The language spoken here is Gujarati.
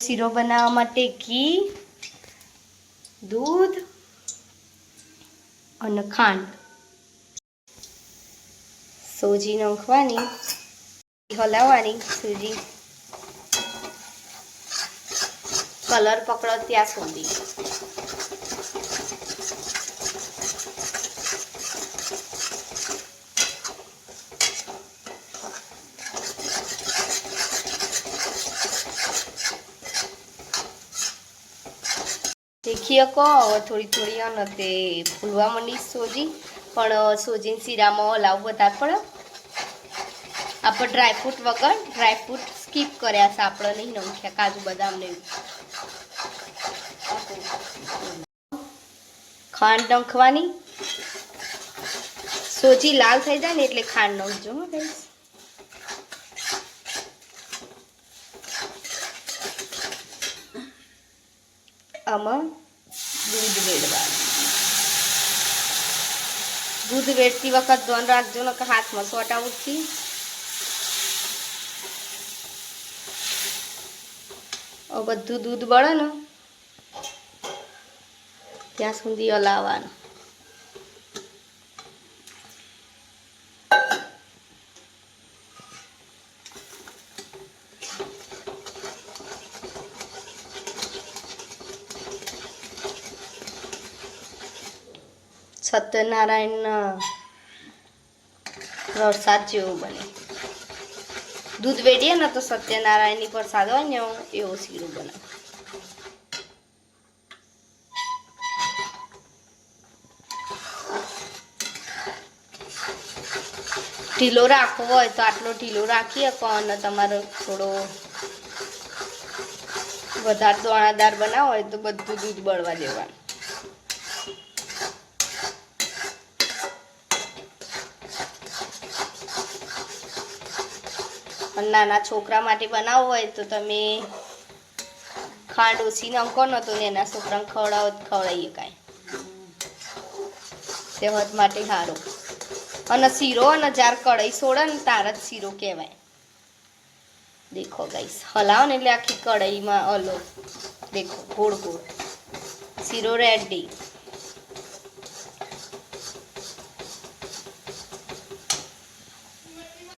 શીરો બનાવવા માટે ઘી, દૂધ અને ખાંડ, સોજી નાખવાની, હલાવવાની. સોજી કલર પકડો ત્યાં સુધી. દેખીએ કહો હવે થોડી થોડી અને તે ફૂલવા માંડી સોજી, પણ સોજીને શીરામાં હલાવવું વધારે પડે. આપણે ડ્રાયફ્રૂટ વગર ડ્રાયફ્રૂટ સ્કીપ કર્યા છે, આપણે નહીં નાખ્યા કાજુ બદામ ને. ખાંડ નાખવાની. સોજી લાલ થઈ જાય ને એટલે ખાંડ નાખજો. આમાં દૂધ વેડવાનું. દૂધ વેડતી વખત ધ્યાન રાખજો ને કે હાથમાં સોટા ઉઠી. બધું દૂધ બળે ને ત્યાં સુધી હલાવવાનું. સત્યનારાયણના પ્રસાદ જેવો બને. દૂધ વેડીએ ને તો સત્યનારાયણની પ્રસાદ હોય ને એવો શીરો બને. ઢીલો રાખવો હોય તો આટલો ઢીલો રાખીએ અને તમારો થોડો વધારે દાણાદાર બનાવો હોય તો બધું દૂધ બળવા દેવાનું. નાના છોકરા માટે બનાવવો હોય તો તમે ખાંડ ઓછી નાખો ને તો એના છોકરાને ખવડાવીએ કાંઈ સેહત માટે સારું. અને શીરો અને જ્યારે કઢાઈ સોડે ને તાર જ શીરો કહેવાય. દેખો ગાઈસ, હલાવો ને એટલે આખી કઢાઈમાં હલો, દેખો ગોળ ગોળ શીરો રેડી.